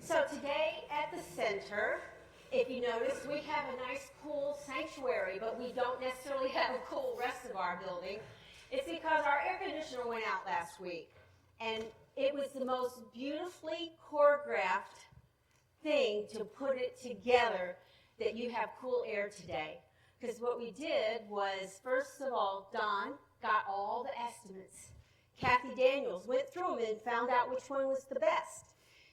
So today at the center, if you notice, we have a nice cool sanctuary, but we don't necessarily have a cool rest of our building. It's because our air conditioner went out last week, and it was the most beautifully choreographed thing to put it together that you have cool air today. Because what we did was, first of all, Don got all the estimates. Kathy Daniels went through them and found out which one was the best.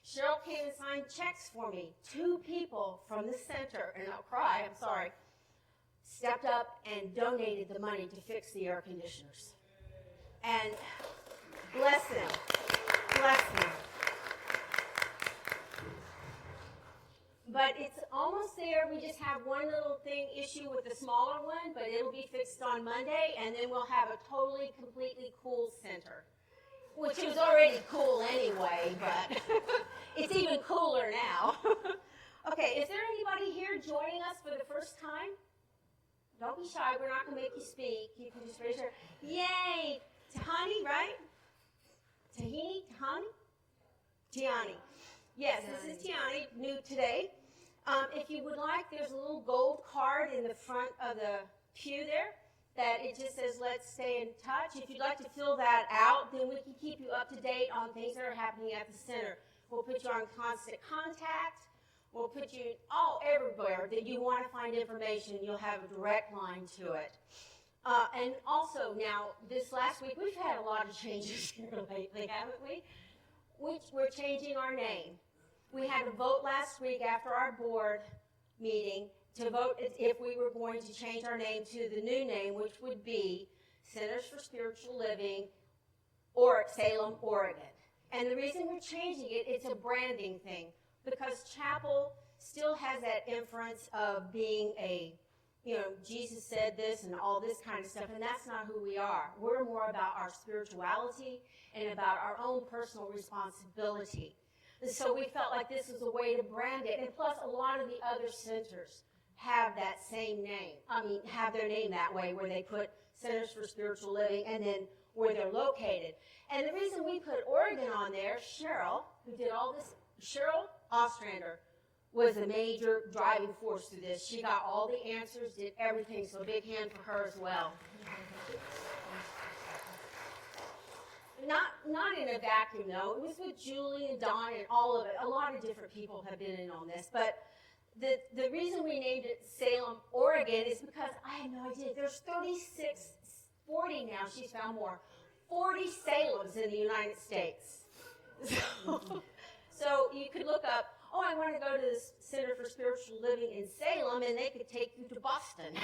Cheryl came and signed checks for me. 2 people from the center, and I'll cry, I'm sorry, stepped up and donated the money to fix the air conditioners. And bless them. Bless them. But it's almost there. We just have one little issue with the smaller one, but it'll be fixed on Monday, and then we'll have a totally, completely cool center, which was already cool anyway, but it's even cooler now. Okay, is there anybody here joining us for the first time? Don't be shy. We're not going to make you speak. You can just raise your hand. Yay! Tahani, right? Tahani? Tiani. Yes, this is Tiani, new today. If you would like, there's a little gold card in the front of the pew there that it just says, let's stay in touch. If you'd like to fill that out, then we can keep you up to date on things that are happening at the center. We'll put you on constant contact. We'll put you everywhere that you want to find information. You'll have a direct line to it. And also now, this last week, we've had a lot of changes here lately, haven't we? We're changing our name. We had a vote last week after our board meeting to vote if we were going to change our name to the new name, which would be Centers for Spiritual Living, or Salem, Oregon. And the reason we're changing it, it's a branding thing, because Chapel still has that inference of being Jesus said this and all this kind of stuff, and that's not who we are. We're more about our spirituality and about our own personal responsibility. And so we felt like this was a way to brand it. And plus, a lot of the other centers have that same name. Have their name that way, where they put Centers for Spiritual Living and then where they're located. And the reason we put Oregon on there, Cheryl, who did all this, Cheryl Ostrander, was a major driving force to this. She got all the answers, did everything, so a big hand for her as well. Not in a vacuum, though. It was with Julie and Don and all of it. A lot of different people have been in on this. But the reason we named it Salem, Oregon is because I had no idea. There's 40 now. She's found more. 40 Salems in the United States. So you could look up, I want to go to the Center for Spiritual Living in Salem, and they could take you to Boston,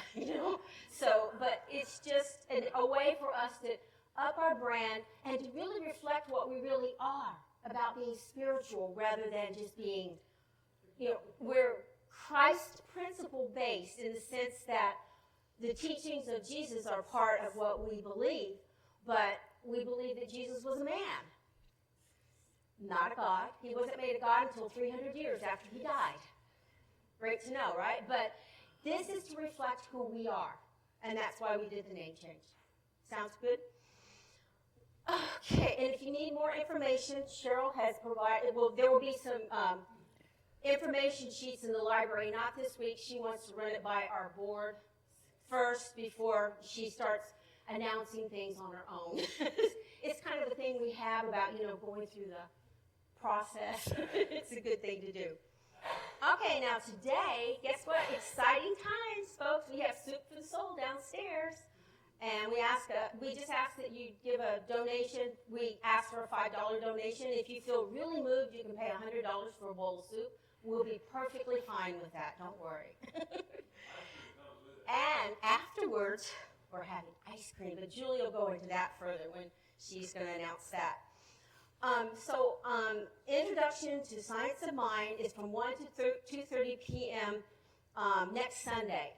So, but it's just a way for us to up our brand and to really reflect what we really are about being spiritual rather than just being, we're Christ principle based in the sense that the teachings of Jesus are part of what we believe, but we believe that Jesus was a man, not a God. He wasn't made a God until 300 years after he died. Great to know, right? But this is to reflect who we are, and that's why we did the name change. Sounds good? Okay, and if you need more information, Cheryl has provided, there will be some information sheets in the library, not this week. She wants to run it by our board first before she starts announcing things on her own. It's kind of a thing we have about, going through the process. It's a good thing to do. Okay, now today, guess what? Exciting times, folks. We have Soup for the Soul downstairs. And we just ask that you give a donation. We ask for a $5 donation. If you feel really moved, you can pay $100 for a bowl of soup. We'll be perfectly fine with that. Don't worry. And afterwards, we're having ice cream. But Julie will go into that further when she's going to announce that. Introduction to Science of Mind is from 1 to 2:30 p.m. Next Sunday.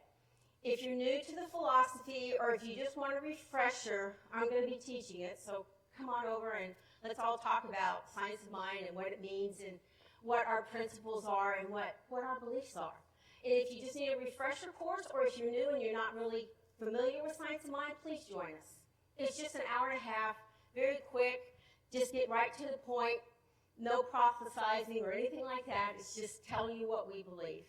If you're new to the philosophy or if you just want a refresher, I'm going to be teaching it. So come on over and let's all talk about science of mind and what it means and what our principles are and what our beliefs are. And if you just need a refresher course or if you're new and you're not really familiar with science of mind, please join us. It's just an hour and a half, very quick. Just get right to the point. no prophesizing or anything like that. It's just telling you what we believe.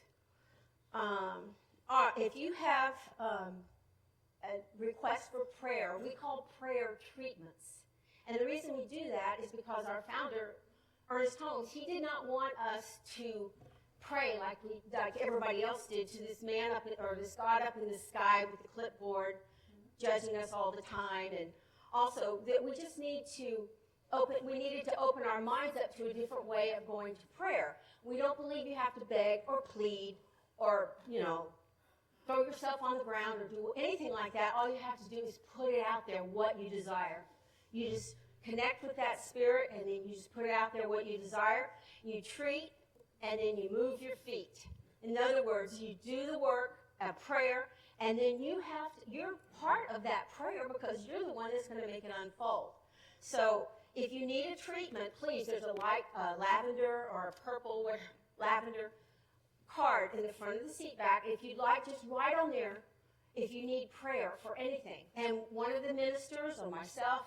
If you have a request for prayer, we call prayer treatments. And the reason we do that is because our founder, Ernest Holmes, he did not want us to pray like everybody else did to this man or this God up in the sky with the clipboard judging us all the time. And also that we just needed to open our minds up to a different way of going to prayer. We don't believe you have to beg or plead or, throw yourself on the ground or do anything like that. All you have to do is put it out there, what you desire. You just connect with that spirit, and then you just put it out there, what you desire. You treat, and then you move your feet. In other words, you do the work of prayer, and then you're part of that prayer because you're the one that's going to make it unfold. So if you need a treatment, please, there's a light lavender or a purple lavender card in the front of the seat back. If you'd like, just write on there if you need prayer for anything. And one of the ministers or myself,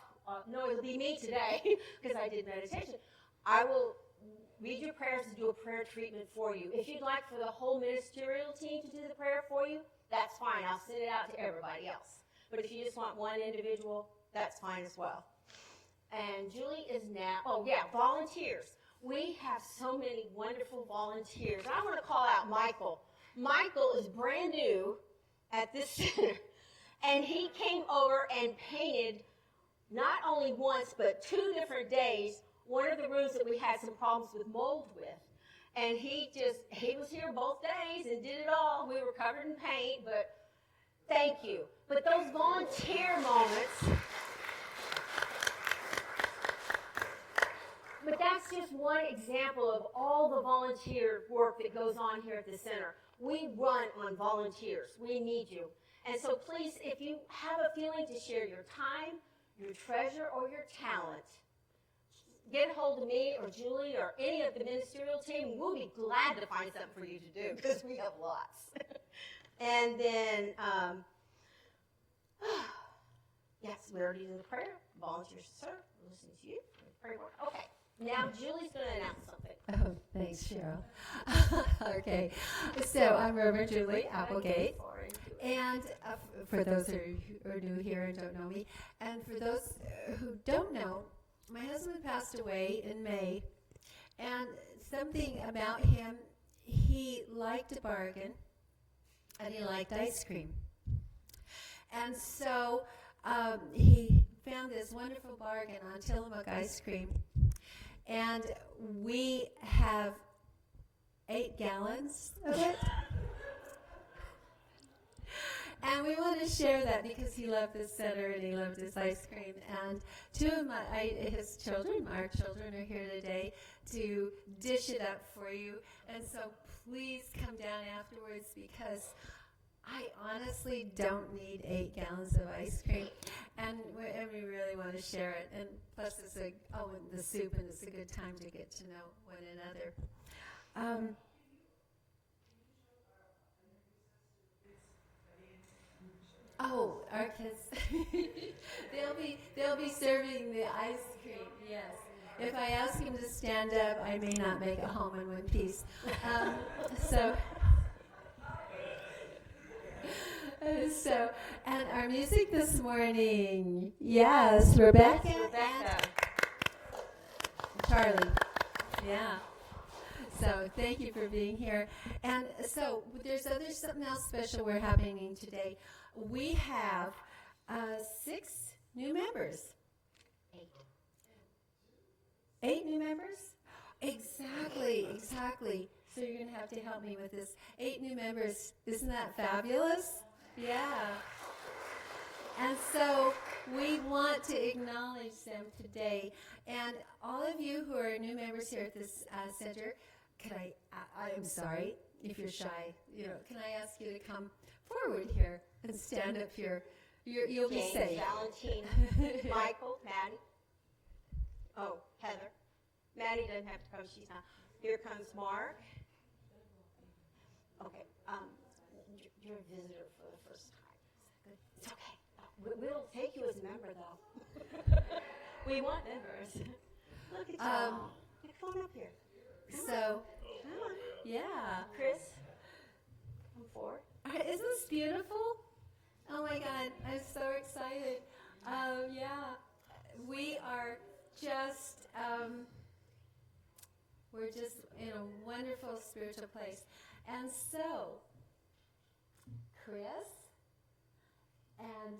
no, it'll be me today because I did meditation, I will read your prayers and do a prayer treatment for you. If you'd like for the whole ministerial team to do the prayer for you, that's fine. I'll send it out to everybody else. But if you just want one individual, that's fine as well. And Julie is now, volunteers. We have so many wonderful volunteers. I want to call out Michael. Michael is brand new at this center, and he came over and painted not only once but 2 different days one of the rooms that we had some problems with mold with. And he was here both days and did it all. We were covered in paint, but thank you. But those volunteer moments, but that's just one example of all the volunteer work that goes on here at the center. We run on volunteers. We need you. And so please, if you have a feeling to share your time, your treasure, or your talent, get a hold of me or Julie or any of the ministerial team. We'll be glad to find something for you to do because we have lots. And then, yes, we already did the prayer. Volunteers to serve. We're listening to you. Pray work. Okay. Now Julie's going to announce something. Oh, thanks, Cheryl. Okay. So I'm Reverend Julie Applegate. And for those who are new here and don't know me, and for those who don't know, my husband passed away in May, and something about him, he liked a bargain, and he liked ice cream. And so he found this wonderful bargain on Tillamook ice cream, and we have 8 gallons of it. And we want to share that because he loved this center and he loved his ice cream. And 2 of his children, our children, are here today to dish it up for you. And so please come down afterwards because I honestly don't need 8 gallons of ice cream. And we really want to share it. And plus it's and the soup, and it's a good time to get to know one another. Our kids, they'll be serving the ice cream. Yes. If I ask him to stand up, I may not make it home in one piece. And our music this morning, yes, Rebecca. And Charlie. Yeah. So thank you for being here. And so there's something else special we're happening today. We have 6 new members. 8 new members? Exactly. So you're going to have to help me with this. 8 new members. Isn't that fabulous? Yeah. And so we want to acknowledge them today. And all of you who are new members here at this center, I'm sorry if you're shy, can I ask you to come forward here and stand up here? You'll be safe. Valentine, Michael, Maddie. Oh, Heather. Maddie doesn't have to come. She's not. Here comes Mark. Okay. You're a visitor for the first time. It's okay. We'll take you as a member, though. We want members. Look at y'all. Come Come on up here. So, Come on. yeah. Chris, I'm 4. Isn't this beautiful? Oh my God, I'm so excited. Yeah, we are just, we're just in a wonderful spiritual place. And so, Chris and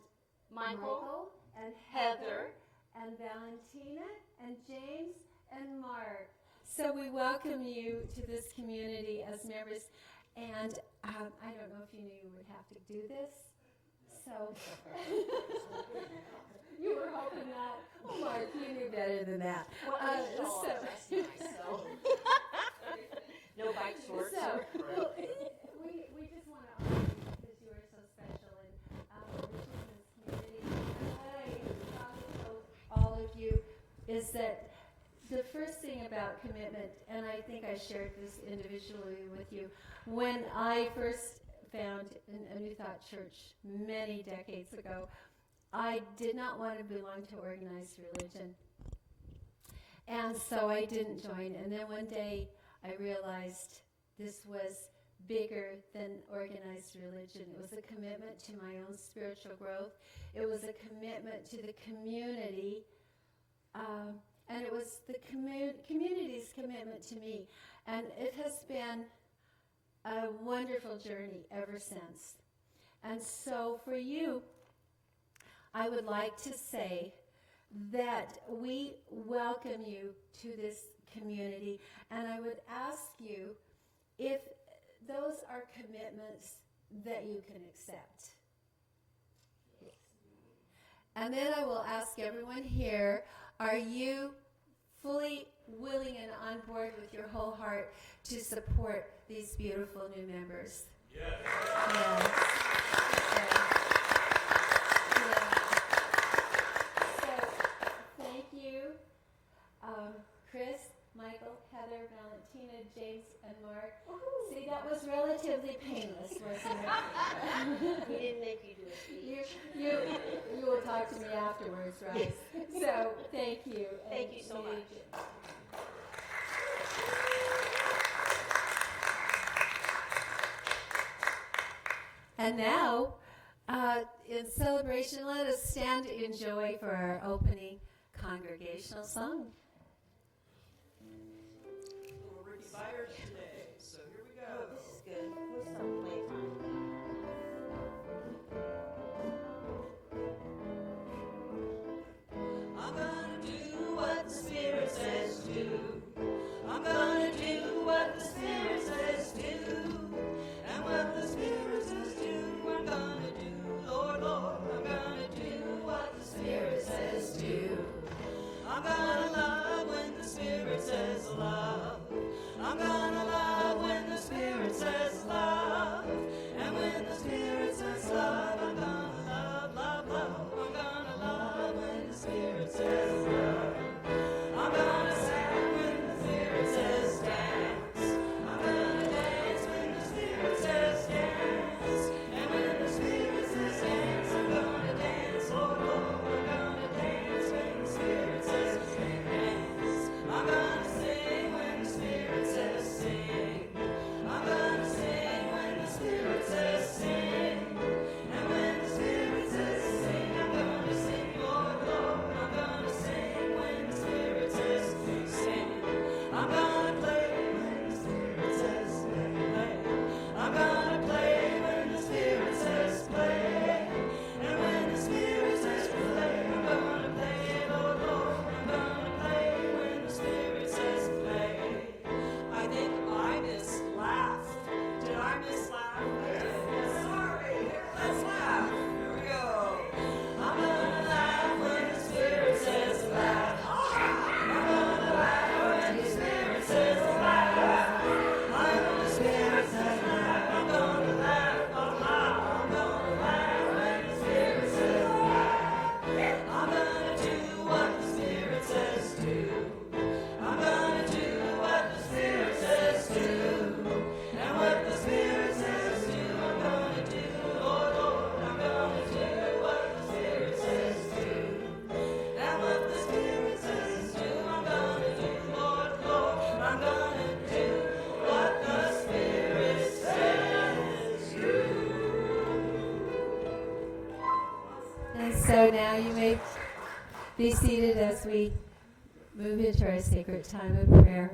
Michael, and Heather, and Valentina and James and Mark. So we welcome you to this community as members. And I don't know if you knew you would have to do this. So you were hoping that. Oh, Mark, you knew better than that. Well, that's nice. So. No bike shorts. So, well, we just want to honor you because you are so special and rich in this community. And what I probably told all of you is that the first thing about commitment, and I think I shared this individually with you, when I first found a New Thought church many decades ago, I did not want to belong to organized religion. And so I didn't join. And then one day I realized this was bigger than organized religion. It was a commitment to my own spiritual growth. It was a commitment to the community. And it was the community's commitment to me. And it has been a wonderful journey ever since. And so for you, I would like to say that we welcome you to this community. And I would ask you if those are commitments that you can accept. And then I will ask everyone here, are you fully willing and on board with your whole heart to support these beautiful new members? Yes. Yes. So, thank you, Chris, Michael, Heather, Valentina, James, and Mark. Woo-hoo. See, that was relatively painless, wasn't it? We didn't make you do a speech. You will talk to me afterwards, right? So, thank you. Thank you so much. And now, in celebration, let us stand in joy for our opening congregational song. We're Ricky Byers today, so here we go. Oh, this is good. We're so playtime. I'm gonna do what the Spirit says do. I'm gonna do what the Spirit says do. And what the Spirit says do, I'm gonna do. Lord, Lord, I'm gonna do what the Spirit says do. I'm gonna love so now you may be seated as we move into our sacred time of prayer.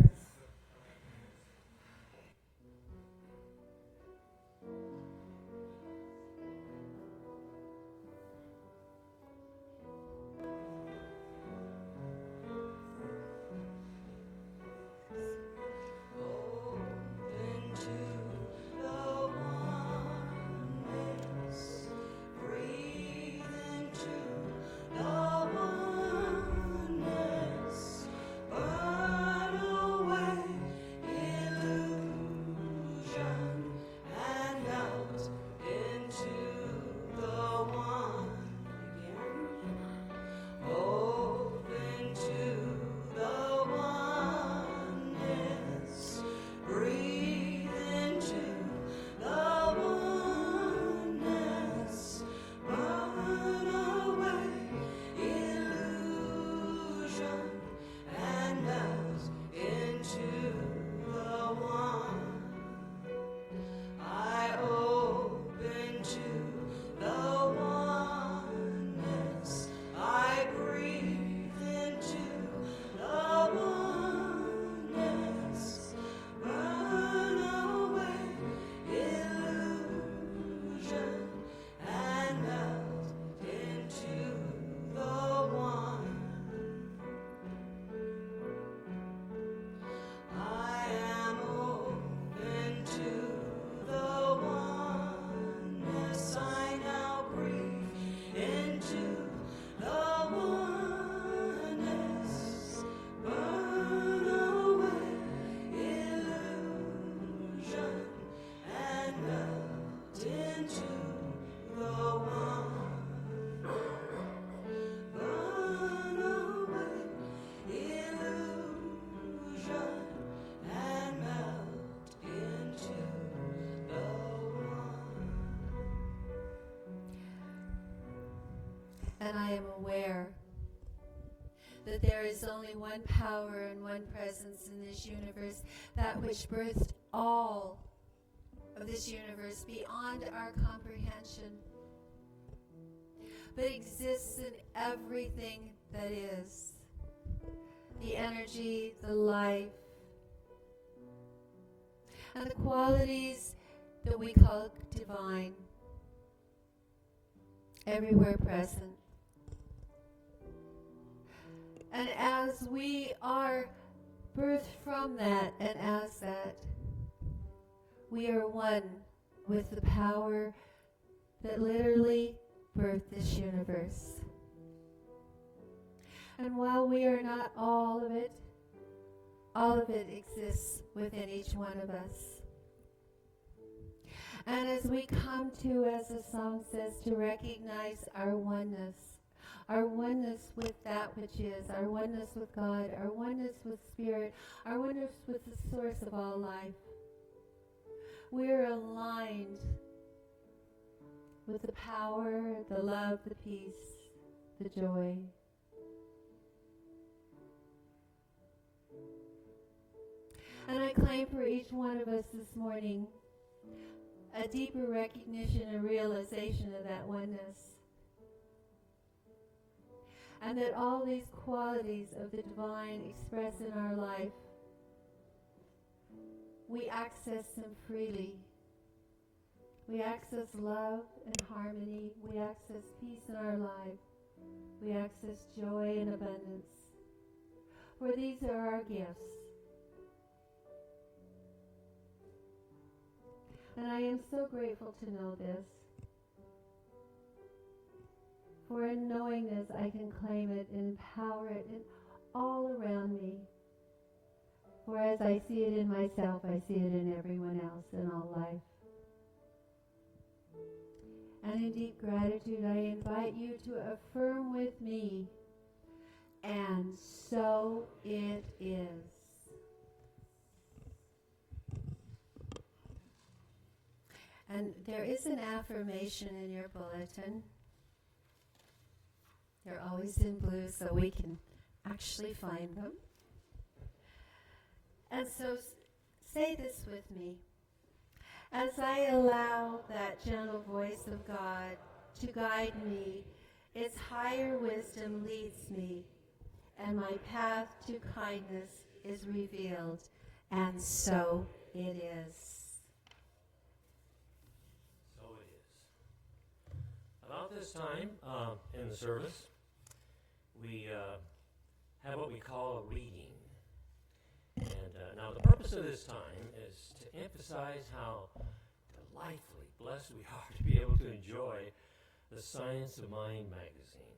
And I am aware that there is only one power and one presence in this universe, that which birthed all of this universe beyond our comprehension, but exists in everything that is. The energy, the life, and the qualities that we call divine, everywhere present. And as we are birthed from that, and as that, we are one with the power that literally birthed this universe. And while we are not all of it exists within each one of us. And as we come to, as the song says, to recognize our oneness with that which is, our oneness with God, our oneness with Spirit, our oneness with the source of all life, we're aligned with the power, the love, the peace, the joy. And I claim for each one of us this morning a deeper recognition and realization of that oneness. And that all these qualities of the divine expressed in our life, we access them freely. We access love and harmony. We access peace in our life. We access joy and abundance. For these are our gifts. And I am so grateful to know this. For in knowing this, I can claim it and empower it in all around me. For as I see it in myself, I see it in everyone else in all life. And in deep gratitude, I invite you to affirm with me, and so it is. And there is an affirmation in your bulletin. They're always in blue so we can actually find them. And so say this with me. As I allow that gentle voice of God to guide me Its higher wisdom leads me, and my path to kindness is revealed, and so it is. So it is. About this time in the service, we have what we call a reading. And now the purpose of this time is to emphasize how delightfully blessed we are to be able to enjoy the Science of Mind magazine.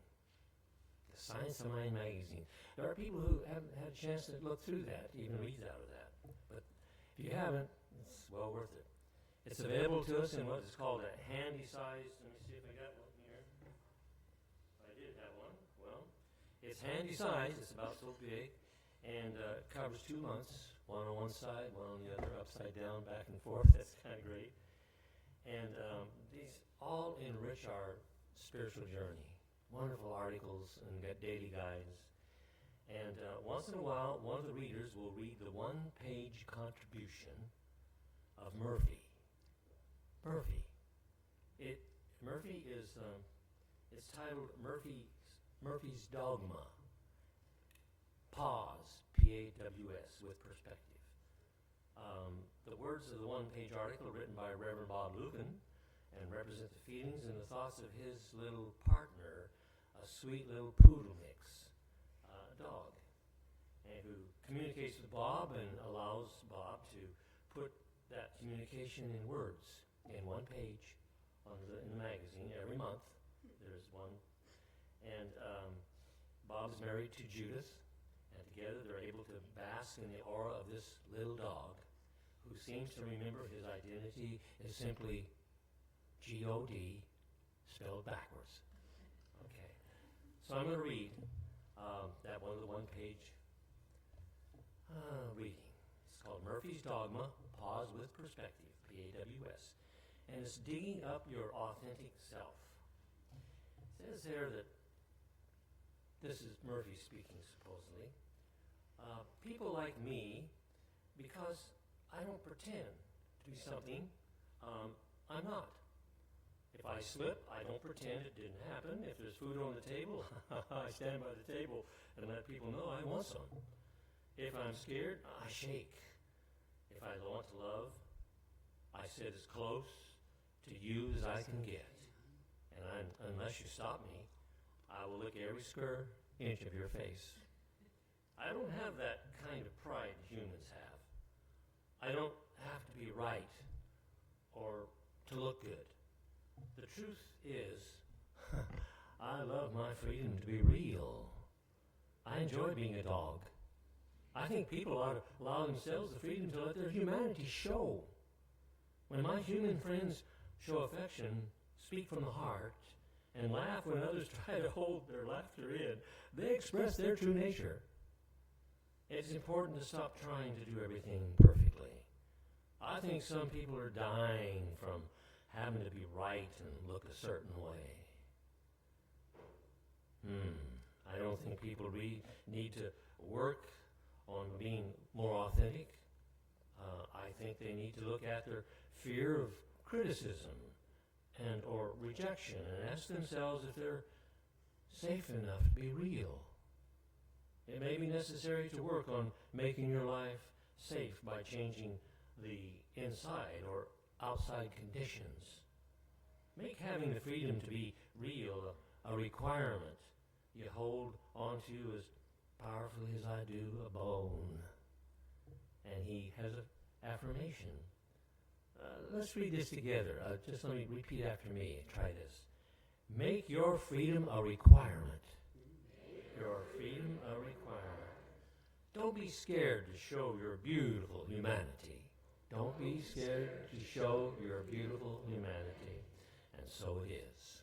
The Science of Mind magazine. There are people who haven't had a chance to look through that, even read out of that. But if you haven't, it's well worth it. It's available to us in what is called a handy size. Let me see if I got one here. I did have one. Well, it's handy size. It's about so big. And it covers 2 months, one on one side, one on the other, upside down, back and forth. That's kind of great. And these all enrich our spiritual journey. Wonderful articles and daily guides. And once in a while, one of the readers will read the one-page contribution of Murphy. Murphy is it's titled Murphy's Dogma. Pause, P-A-W-S, with perspective. The words of the one-page article are written by Reverend Bob Lucan and represent the feelings and the thoughts of his little partner, a sweet little poodle mix, dog, and who communicates with Bob and allows Bob to put that communication in words in one page in the magazine every month. There's one. And Bob is married to Judith. And together they're able to bask in the aura of this little dog who seems to remember his identity is simply G-O-D spelled backwards. Okay. So I'm going to read that one of the one-page reading. It's called Murphy's Dogma, Pause with Perspective, P-A-W-S. And it's digging up your authentic self. It says there that this is Murphy speaking, supposedly. People like me, because I don't pretend to be something I'm not. If I slip, I don't pretend it didn't happen. If there's food on the table, I stand by the table and let people know I want some. If I'm scared, I shake. If I want to love, I sit as close to you as I can get. And unless you stop me, I will lick every square inch of your face. I don't have that kind of pride humans have. I don't have to be right or to look good. The truth is, I love my freedom to be real. I enjoy being a dog. I think people ought to allow themselves the freedom to let their humanity show. When my human friends show affection, speak from the heart, and laugh when others try to hold their laughter in, they express their true nature. It's important to stop trying to do everything perfectly. I think some people are dying from having to be right and look a certain way. I don't think people really need to work on being more authentic. I think they need to look at their fear of criticism and or rejection and ask themselves if they're safe enough to be real. It may be necessary to work on making your life safe by changing the inside or outside conditions. Make having the freedom to be real a requirement you hold onto as powerfully as I do a bone. And he has an affirmation. Let's read this together. Just let me repeat after me. Try this. Make your freedom a requirement. Your freedom a requirement. Don't be scared to show your beautiful humanity. Don't be scared to show your beautiful humanity. And so it is.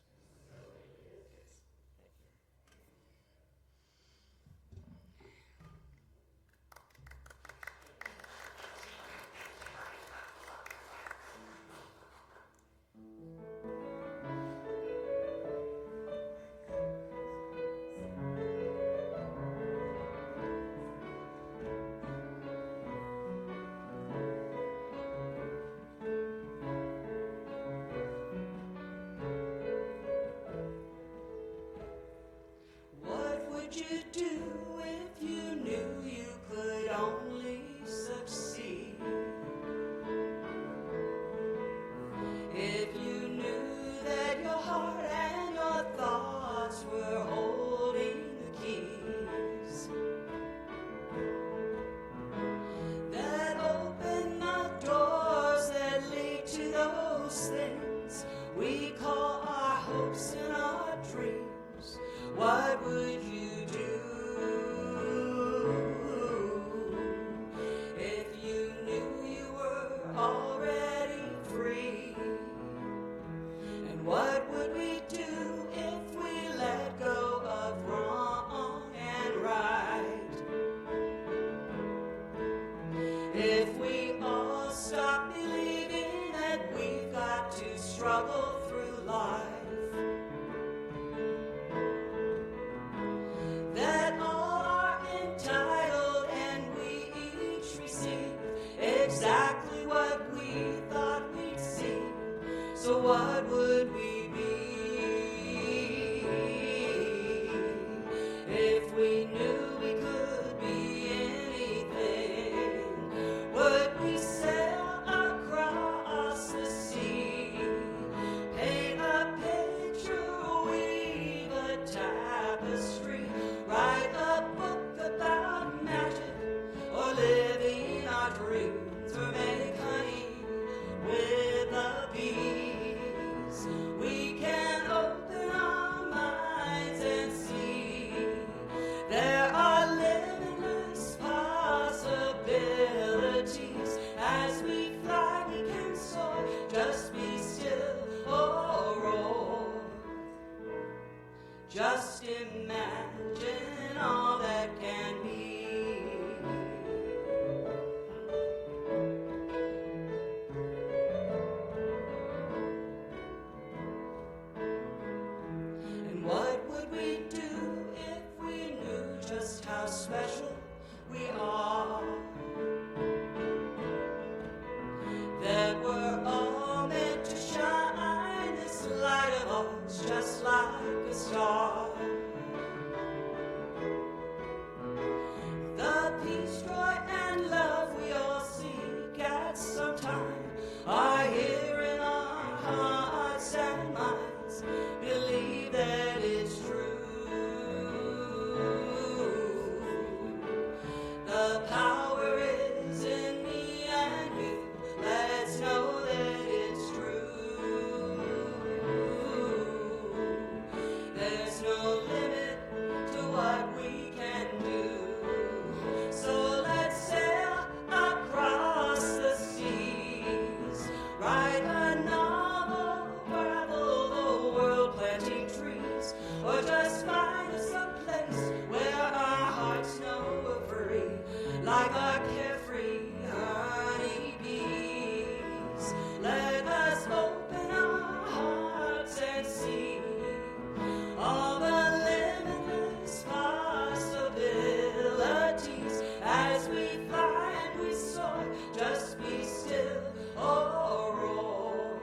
would you do if you knew you could only succeed? If you knew that your heart and your thoughts were holding the keys that open the doors that lead to those things we call our hopes and our dreams, what would you do if you knew you were already free? And what would we do if we let go of wrong and right? If we all stop believing that we've got to struggle through life, that all are entitled and we each receive exactly what we thought we'd see, so what would we be if we knew we could be anything? Would we sail across the sea, paint a picture, weave a tapestry, write a book about magic, or live in our dreams, or make honey with the bees? We can open our minds and see there are limitless possibilities. As we fly, we can soar, just be still or roar. Just imagine all that can be. And what would we do if we knew just how special we are? That we're all meant to shine this light of ours just like a star. The peace, joy, and love we all seek at some time are here in our hearts and minds. Believe that it's true. The power is in me and you. Let's know that it's true. There's no limit to what we can do. So let's sail across the seas, write a novel, travel the world planting trees, or just find us a place where our hearts know we're free, like our carefree honey bees. Let us open our hearts and see all the limitless possibilities. As we fly and we soar, just be still or roar.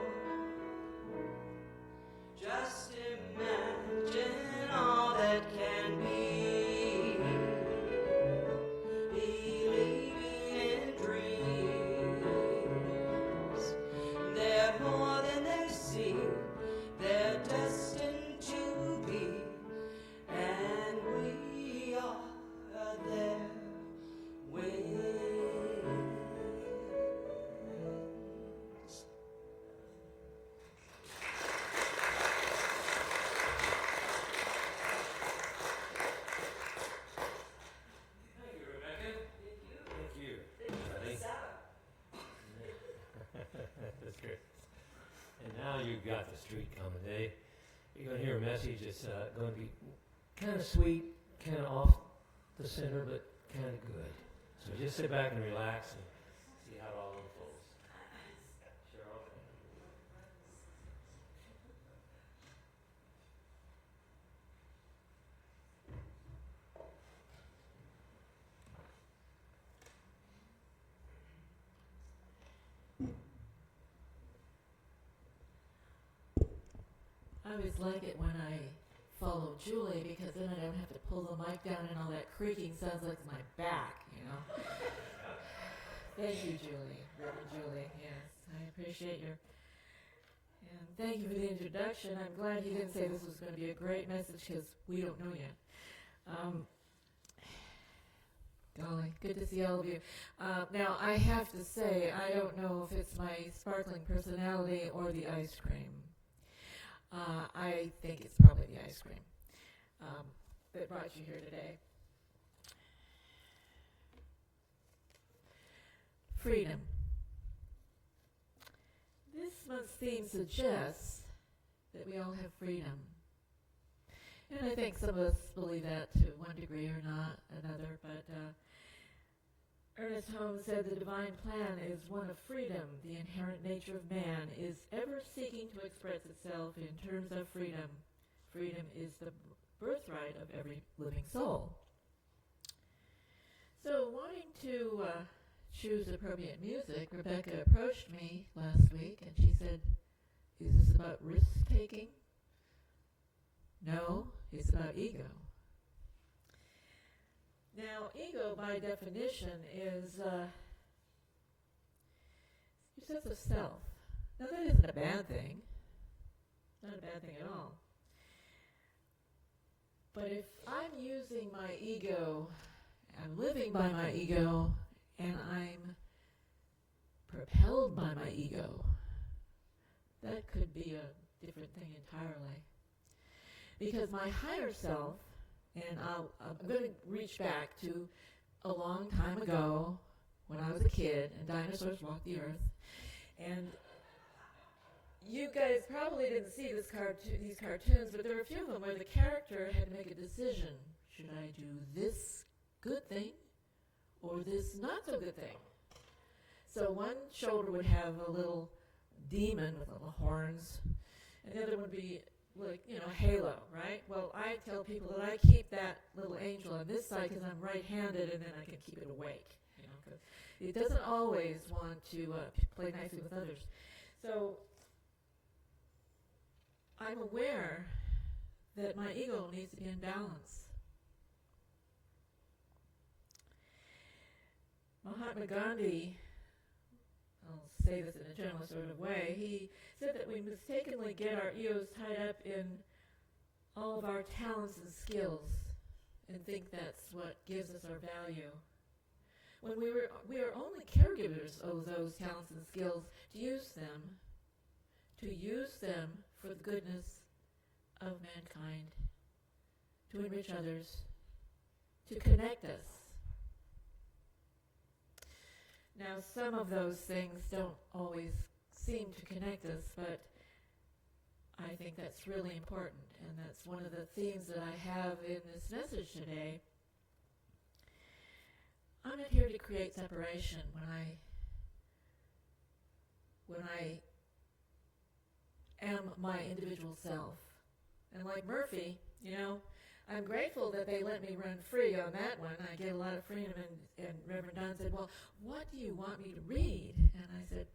Just imagine all that can be. Believing in dreams. They're more than they seem. They're destined to be. And we are their wings. Thank you, Rebecca. Thank you. Buddy. That's great. And now you've got the street coming, Dave. You're going to hear a message that's going to be kind of sweet, kind of off the center, but kind of good. So just sit back and relax and see how it all unfolds. Cheryl. I always like it when I follow Julie, because then I don't have to pull the mic down and all that creaking sounds like my back, you know. Thank you, Julie, Reverend Julie. Yes, I appreciate your. And thank you for the introduction. I'm glad you didn't say this was going to be a great message, because we don't know yet. Golly, good to see all of you. Now, I have to say, I don't know if it's my sparkling personality or the ice cream. I think it's probably the ice cream that brought you here today. Freedom. This month's theme suggests that we all have freedom. And I think some of us believe that to one degree or not another, but Ernest Holmes said the divine plan is one of freedom. The inherent nature of man is ever seeking to express itself in terms of freedom. Freedom is the birthright of every living soul. So, wanting to choose appropriate music, Rebecca approached me last week and she said, "Is this about risk-taking?" No, it's about ego. Now, ego, by definition, is your sense of self. Now, that isn't a bad thing. Not a bad thing at all. But if I'm using my ego, I'm living by my ego, and I'm propelled by my ego, that could be a different thing entirely. Because my higher self, and I'm going to reach back to a long time ago when I was a kid and dinosaurs walked the earth. And you guys probably didn't see these cartoons, but there were a few of them where the character had to make a decision. Should I do this good thing or this not so good thing? So one shoulder would have a little demon with little horns, and the other would be like, halo, right? Well, I tell people that I keep that little angel on this side because I'm right-handed, and then I can keep it awake, because it doesn't always want to play nicely with others. So I'm aware that my ego needs to be in balance. Mahatma Gandhi, I'll say this in a general sort of way, he said that we mistakenly get our egos tied up in all of our talents and skills and think that's what gives us our value. When we are only caregivers of those talents and skills to use them for the goodness of mankind, to enrich others, to connect us. Now, some of those things don't always seem to connect us, but I think that's really important, and that's one of the themes that I have in this message today. I'm not here to create separation when I am my individual self. And like Murphy, I'm grateful that they let me run free on that one. I get a lot of freedom, and Reverend Don said, "Well, what do you want me to read?" And I said,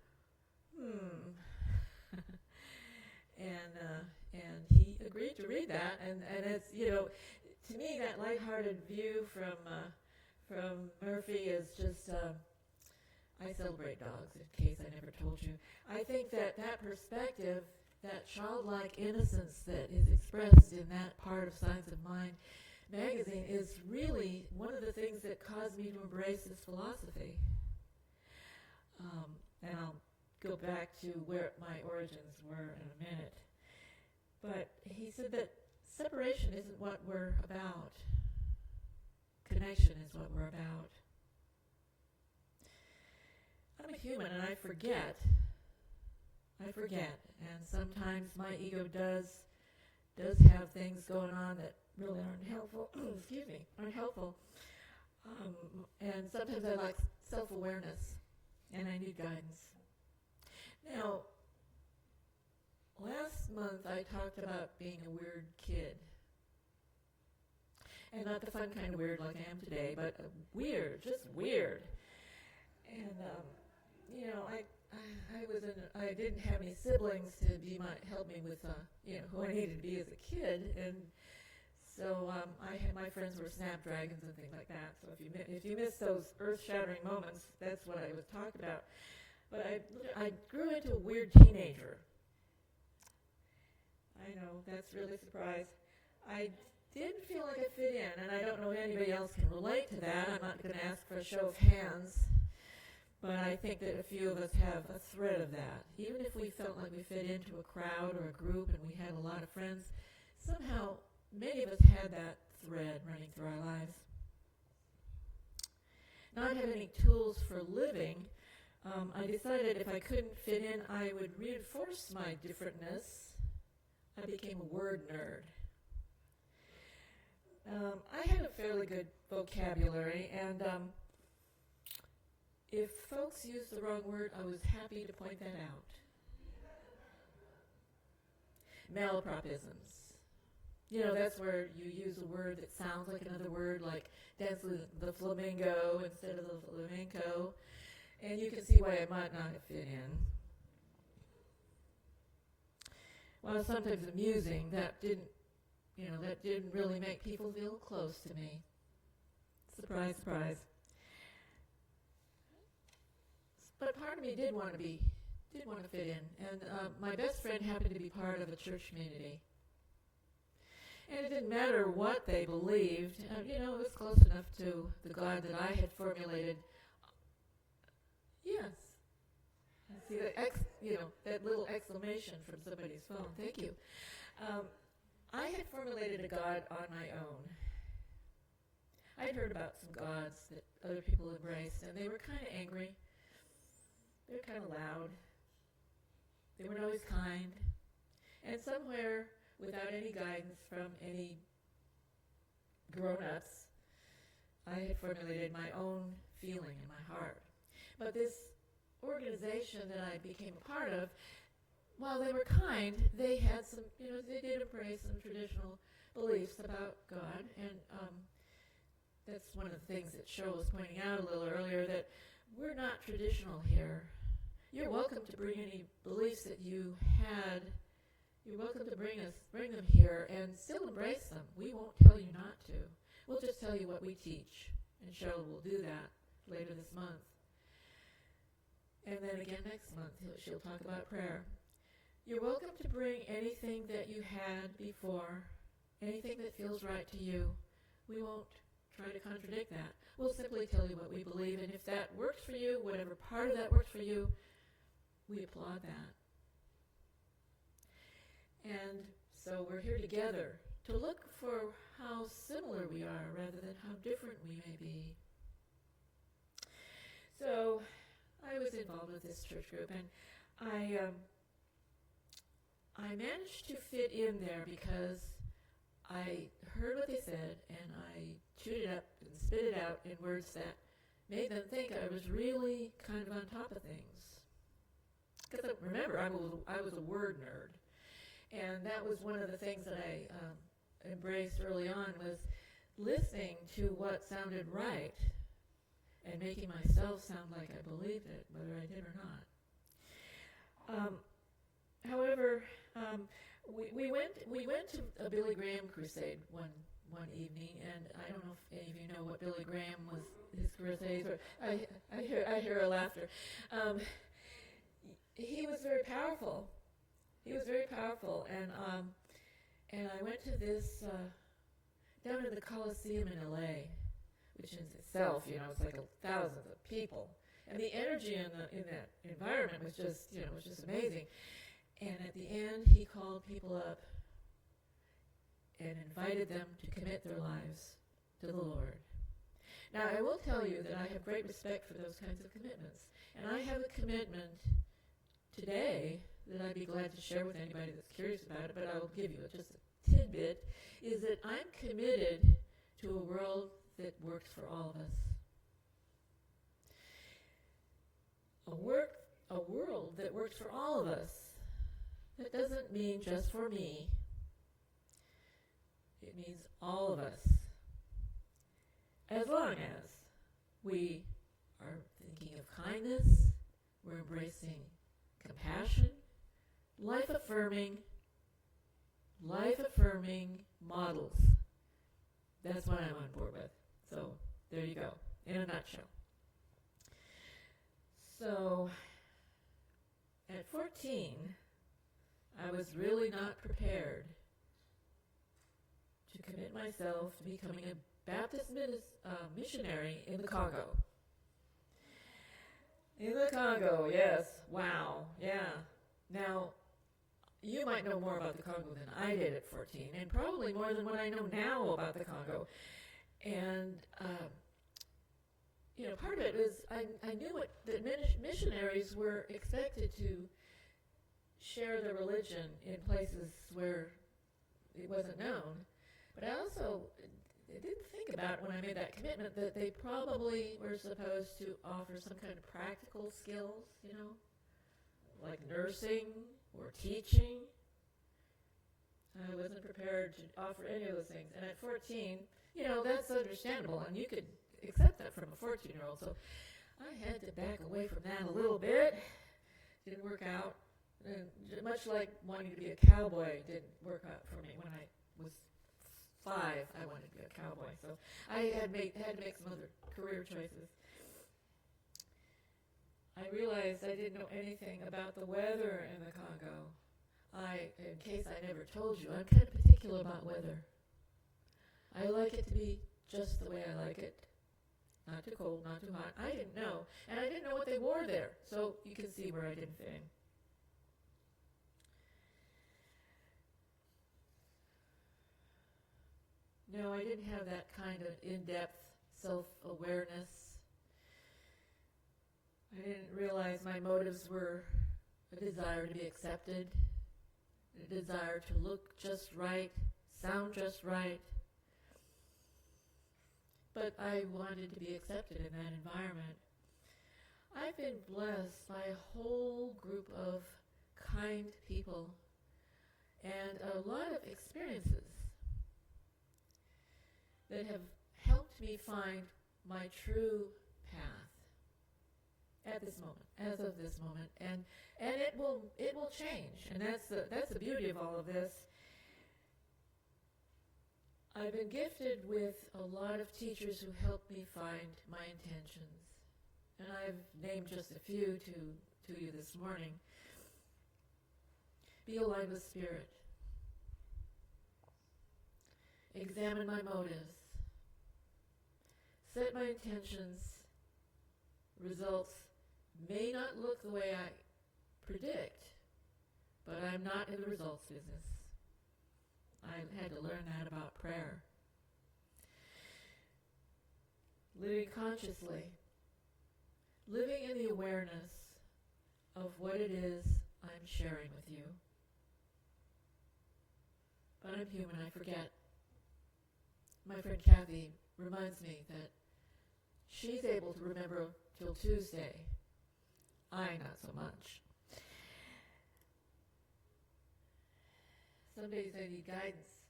and he agreed to read that, and it's, to me, that lighthearted view from Murphy is just, I celebrate dogs, in case I never told you. I think that perspective, that childlike innocence that is expressed in that part of Science of Mind magazine is really one of the things that caused me to embrace this philosophy. And I'll go back to where my origins were in a minute. But he said that separation isn't what we're about. Connection is what we're about. I'm a human and I forget. And sometimes my ego does have things going on that really aren't helpful. Aren't helpful. And sometimes I lack self-awareness, and I need guidance. Now, last month I talked about being a weird kid. And not the fun kind of weird like I am today, but weird, just weird. And, I didn't have any siblings to help me with who I needed to be as a kid, and so my friends were snapdragons and things like that. So if you miss those earth-shattering moments, that's what I was talking about. But I grew into a weird teenager. I know, that's really a surprise. I didn't feel like I fit in, and I don't know if anybody else can relate to that. I'm not going to ask for a show of hands, but I think that a few of us have a thread of that. Even if we felt like we fit into a crowd or a group and we had a lot of friends, somehow many of us had that thread running through our lives. Not having any tools for living, I decided if I couldn't fit in, I would reinforce my differentness. I became a word nerd. I had a fairly good vocabulary, and if folks used the wrong word, I was happy to point that out. Malapropisms. That's where you use a word that sounds like another word, like dance the flamingo instead of the flamenco, and you can see why it might not have fit in. While sometimes amusing, that didn't really make people feel close to me. Surprise, surprise. But part of me did want to fit in, and my best friend happened to be part of a church community. And it didn't matter what they believed, it was close enough to the God that I had formulated. Yes. I see that little exclamation from somebody's phone. Thank you. I had formulated a God on my own. I'd heard about some gods that other people embraced, and they were kind of angry. They were kind of loud. They weren't always kind. And somewhere, without any guidance from any grown-ups, I had formulated my own feeling in my heart. But this organization that I became a part of, while they were kind, they had some, they did embrace some traditional beliefs about God, and that's one of the things that Cheryl was pointing out a little earlier, that we're not traditional here. You're welcome to bring any beliefs that you had. You're welcome to bring them here and still embrace them. We won't tell you not to. We'll just tell you what we teach, and Cheryl will do that later this month. And then again next month, she'll talk about prayer. You're welcome to bring anything that you had before, anything that feels right to you. We won't try to contradict that. We'll simply tell you what we believe, and if that works for you, whatever part of that works for you, we applaud that. And so we're here together to look for how similar we are rather than how different we may be. So I was involved with this church group, and I managed to fit in there because I heard what they said, and I chewed it up and spit it out in words that made them think I was really kind of on top of things. Because remember, I was a word nerd, and that was one of the things that I embraced early on, was listening to what sounded right and making myself sound like I believed it, whether I did or not. However, we went to a Billy Graham crusade one evening, and I don't know if any of you know what Billy Graham was, his crusades. Or I hear a laughter. He was very powerful. He was very powerful, and I went to this down in the Coliseum in L.A., which in itself, it's like thousands of people, and the energy in that environment was just amazing. And at the end, he called people up and invited them to commit their lives to the Lord. Now, I will tell you that I have great respect for those kinds of commitments, and I have a commitment today that I'd be glad to share with anybody that's curious about it, but I'll give you just a tidbit, is that I'm committed to a world that works for all of us. A world that works for all of us. That doesn't mean just for me. It means all of us. As long as we are thinking of kindness, we're we're embracing compassion, life-affirming models. That's what I'm on board with. So there you go, in a nutshell. So at 14, I was really not prepared to commit myself to becoming a Baptist missionary in the Congo. In the Congo, yes. Wow, yeah. Now, you might know more about the Congo than I did at 14, and probably more than what I know now about the Congo. And, part of it was I knew that missionaries were expected to share their religion in places where it wasn't known. But I also didn't think about, when I made that commitment, that they probably were supposed to offer some kind of practical skills, like nursing or teaching. I wasn't prepared to offer any of those things. And at 14, that's understandable, and you could accept that from a 14-year-old. So I had to back away from that a little bit. Didn't work out. And much like wanting to be a cowboy didn't work out for me. When I was 5, I wanted to be a cowboy. So I had to make some other career choices. I realized I didn't know anything about the weather in the Congo. In case I never told you, I'm kind of particular about weather. I like it to be just the way I like it. Not too cold, not too hot. I didn't know. And I didn't know what they wore there. So you can see where I didn't fit in. No, I didn't have that kind of in-depth self-awareness. I didn't realize my motives were a desire to be accepted, a desire to look just right, sound just right. But I wanted to be accepted in that environment. I've been blessed by a whole group of kind people and a lot of experiences that have helped me find my true path at this moment, as of this moment, and it will change, and that's the beauty of all of this. I've been gifted with a lot of teachers who helped me find my intentions, and I've named just a few to you this morning. Be aligned with Spirit. Examine my motives. Set my intentions. Results may not look the way I predict, but I'm not in the results business. I had to learn that about prayer. Living consciously. Living in the awareness of what it is I'm sharing with you. But I'm human, I forget. My friend Kathy reminds me that she's able to remember till Tuesday. I not so much. Some days I need guidance.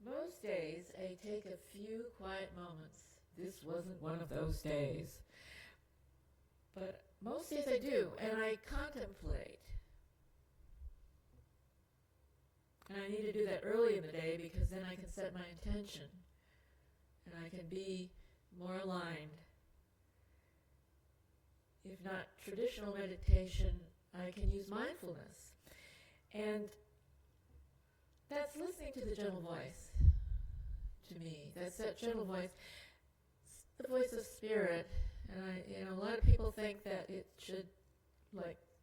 Most days I take a few quiet moments. This wasn't one of those days. But most days I do, and I contemplate. And I need to do that early in the day because then I can set my intention and I can be more aligned. If not traditional meditation, I can use mindfulness. And that's listening to the gentle voice to me. That's that gentle voice, the voice of Spirit. And a lot of people think that it should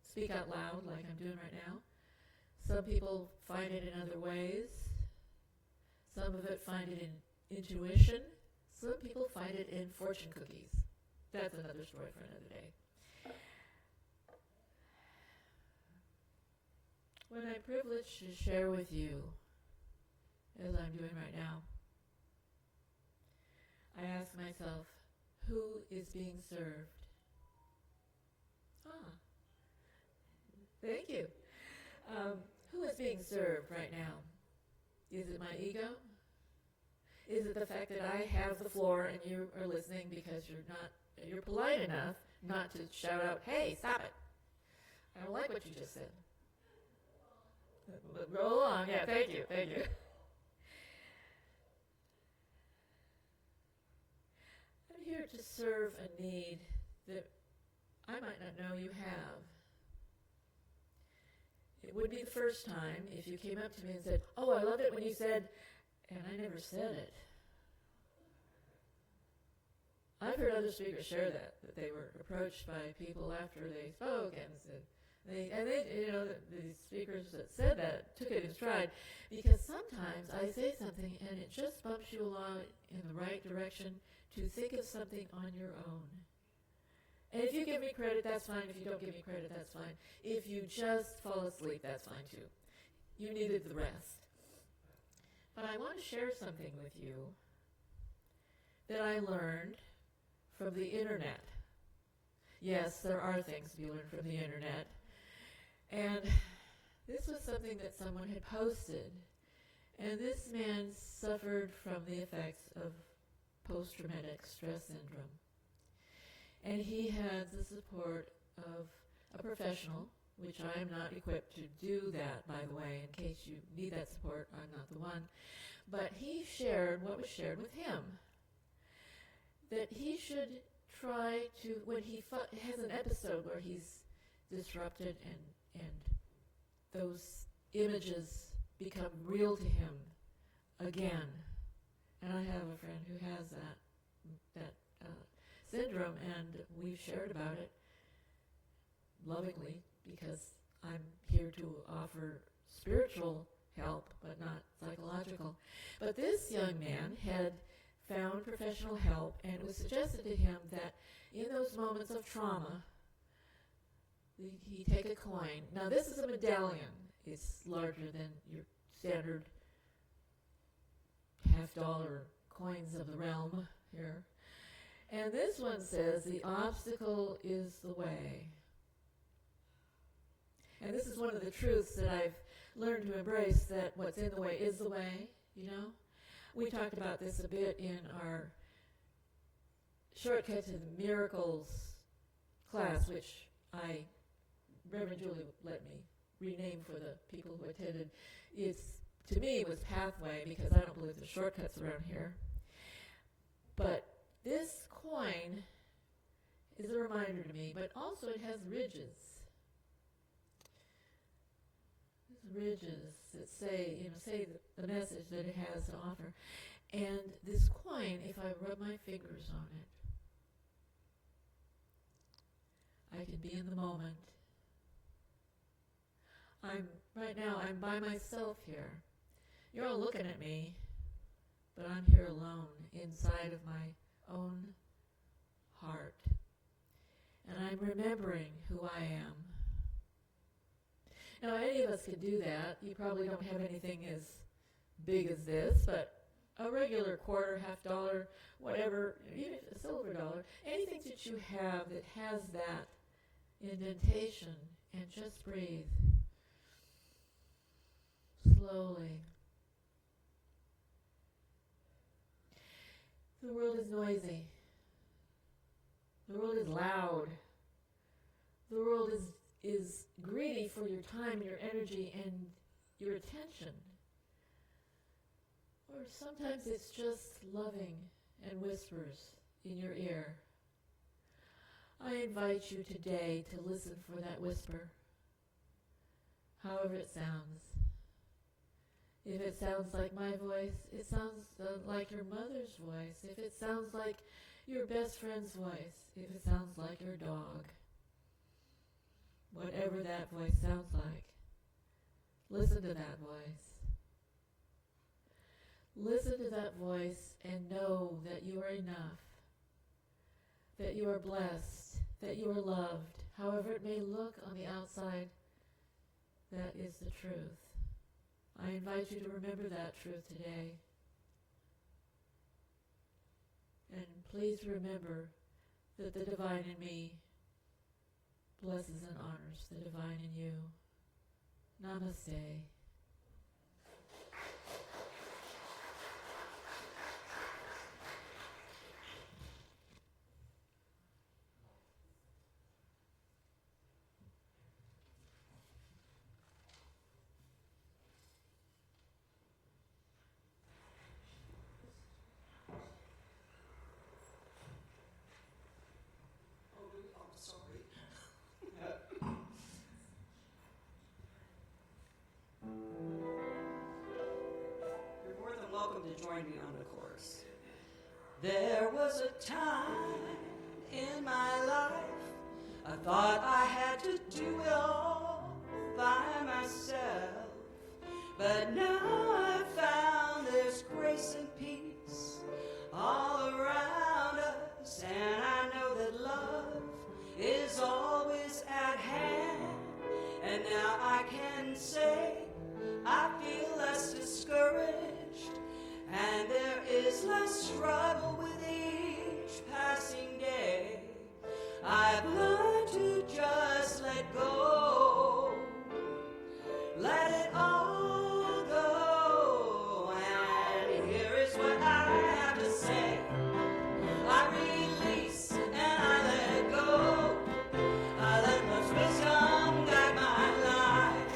speak out loud like I'm doing right now. Some people find it in other ways. Some of it find it in intuition. Some people find it in fortune cookies. That's another story for another day. When I'm privileged to share with you, as I'm doing right now, I ask myself, who is being served? Thank you. Who is being served right now? Is it my ego? Is it the fact that I have the floor and you are listening because you're polite enough not to shout out, hey, stop it. I don't like what you just said. Roll along. Yeah, thank you. I'm here to serve a need that I might not know you have. It would be the first time if you came up to me and said, oh, I loved it when you said, and I never said it. I've heard other speakers share that they were approached by people after they spoke and said, the speakers that said that took it in stride, because sometimes I say something and it just bumps you along in the right direction to think of something on your own. And if you give me credit, that's fine. If you don't give me credit, that's fine. If you just fall asleep, that's fine too. You needed the rest. But I want to share something with you that I learned from the internet. Yes, there are things to be learned from the internet. And this was something that someone had posted. And this man suffered from the effects of post-traumatic stress syndrome. And he had the support of a professional, which I am not equipped to do that, by the way. In case you need that support, I'm not the one. But he shared what was shared with him, that he should try to, when he has an episode where he's disrupted and those images become real to him again. And I have a friend who has that syndrome, and we've shared about it lovingly, because I'm here to offer spiritual help, but not psychological. But this young man had found professional help, and it was suggested to him that in those moments of trauma, he take a coin. Now this is a medallion. It's larger than your standard $50 coins of the realm here. And this one says, the obstacle is the way. And this is one of the truths that I've learned to embrace, that what's in the way is the way, you know. We talked about this a bit in our Shortcut to the Miracles class, which Reverend Julie let me rename for the people who attended. To me, it was Pathway, because I don't believe there's shortcuts around here. But this coin is a reminder to me, but also it has ridges. These ridges that say the message that it has to offer. And this coin, if I rub my fingers on it, I can be in the moment. Right now, I'm by myself here. You're all looking at me, but I'm here alone inside of my own heart. And I'm remembering who I am. Now, any of us could do that. You probably don't have anything as big as this, but a regular quarter, $50, whatever, even a silver dollar, anything that you have that has that indentation, and just breathe slowly. The world is noisy. The world is loud. The world is greedy for your time, your energy, and your attention. Or sometimes it's just loving and whispers in your ear. I invite you today to listen for that whisper, however it sounds. If it sounds like my voice, it sounds like your mother's voice. If it sounds like your best friend's voice, if it sounds like your dog, whatever that voice sounds like, listen to that voice. Listen to that voice and know that you are enough, that you are blessed, that you are loved. However it may look on the outside, that is the truth. I invite you to remember that truth today. And please remember that the divine in me blesses and honors the divine in you. Namaste. join me on the chorus. There was a time in my life I thought I had to do it all by myself. But now I've found there's grace and peace all around us, and I know that love is always at hand. And now I can say I feel less discouraged, and there is less struggle with each passing day. I've learned to just let go, let it all go. And here is what I have to say. I release and I let go. I let much wisdom guide my life,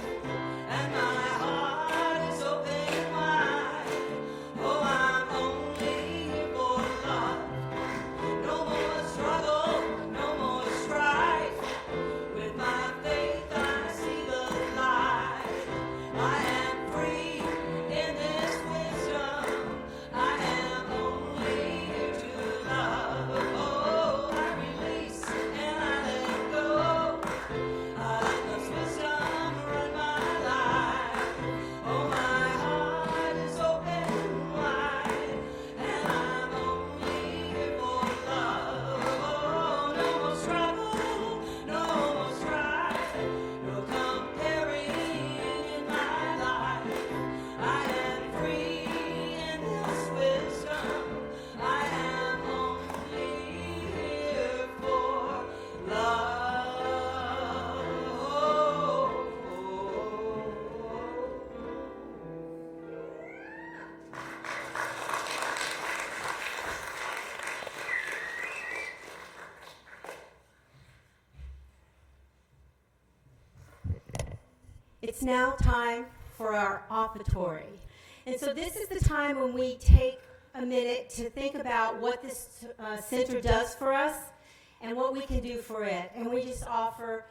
and my heart is open wide. Oh, I'm only here for love. No more struggle, no more strife. With my faith I see the light. I am free in this wisdom. I am only here to love. Oh, I release and I let go. I let this wisdom run my life. Oh, my heart is open wide, and I'm only here for love. Oh, no more struggle, no more strife, no comparing in my life. I am free in this wisdom. I am only here for love. It's now time for our offertory. And so this is the time when we take a minute to think about what this center does for us and what we can do for it. And we just offer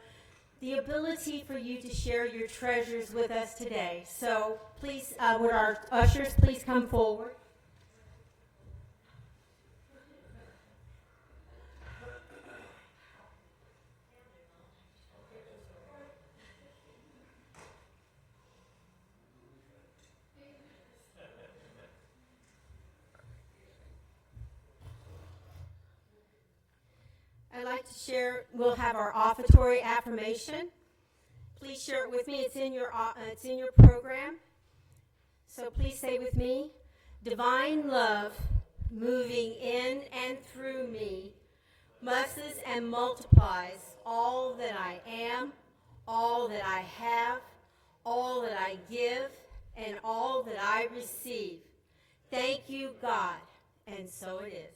the ability for you to share your treasures with us today. So please, would our ushers please come forward? I'd like to share, we'll have our offertory affirmation. Please share it with me. It's in your program. So please say with me, divine love moving in and through me musses and multiplies all that I am, all that I have, all that I give, and all that I receive. Thank you, God. And so it is.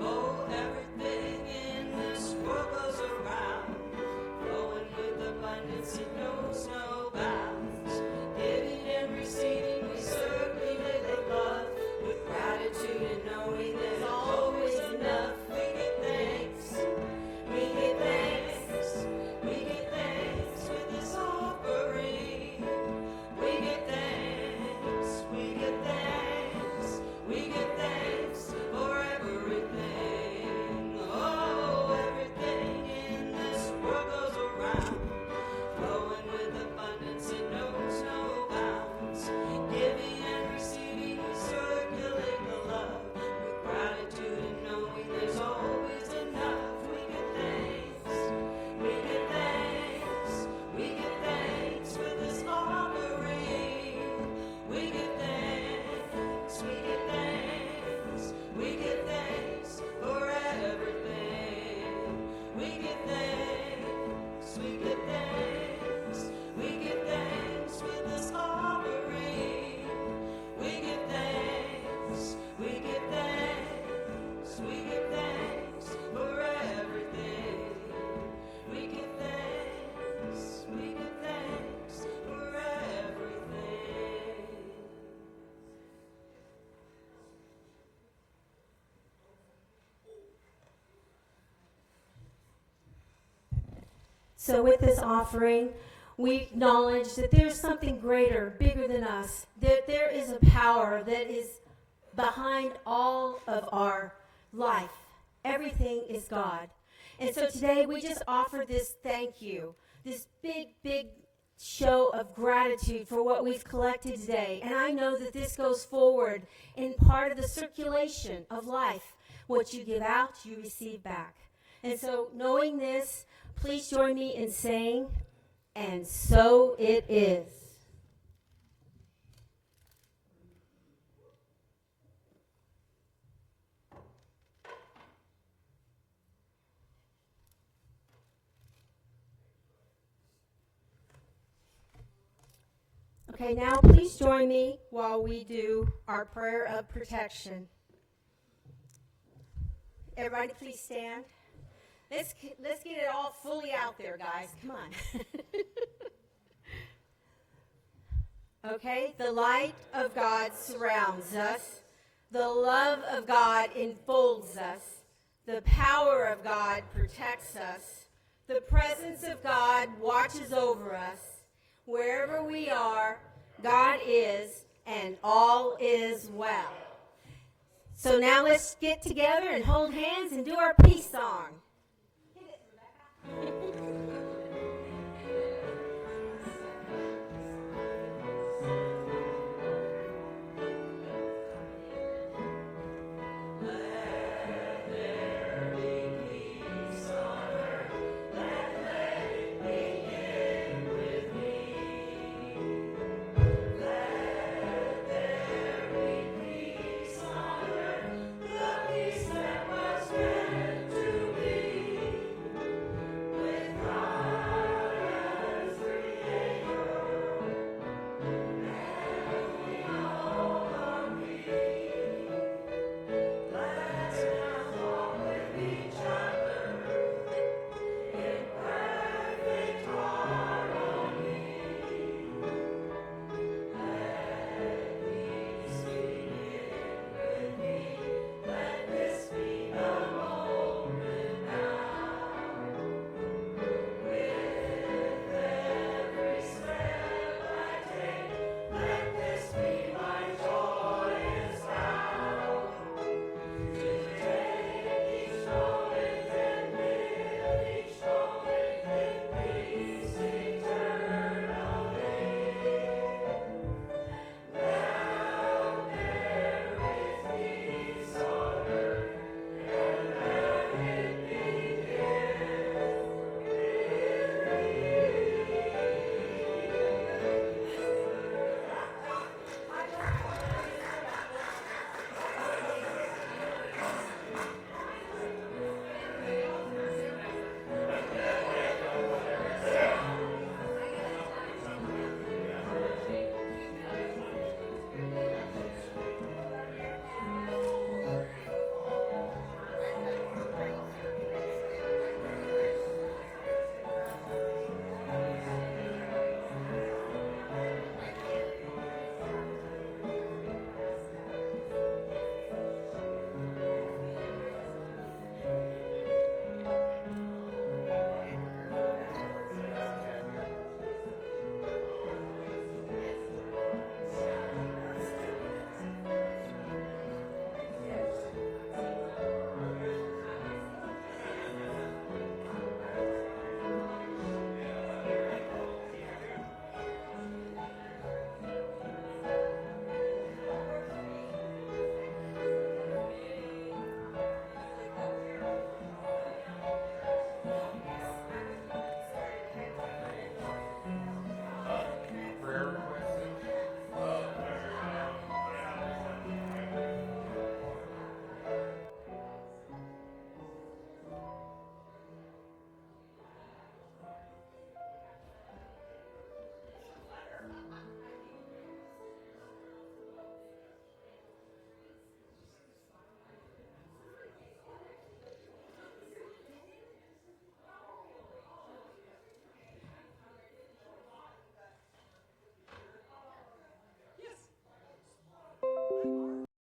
Oh, everything in this world goes around, flowing with abundance, it knows no bounds. Giving and receiving, we circulate love with gratitude and knowing there's always enough. We give thanks, we give thanks, we give thanks with this offering. So with this offering, we acknowledge that there's something greater, bigger than us, that there is a power that is behind all of our life. Everything is God. And so today we just offer this thank you, this big, big show of gratitude for what we've collected today. And I know that this goes forward in part of the circulation of life. What you give out, you receive back. And so knowing this, please join me in saying, and so it is. Okay, now please join me while we do our prayer of protection. Everybody please stand. Let's get it all fully out there, guys. Come on. Okay, the light of God surrounds us. The love of God enfolds us. The power of God protects us. The presence of God watches over us. Wherever we are, God is, and all is well. So now let's get together and hold hands and do our peace song.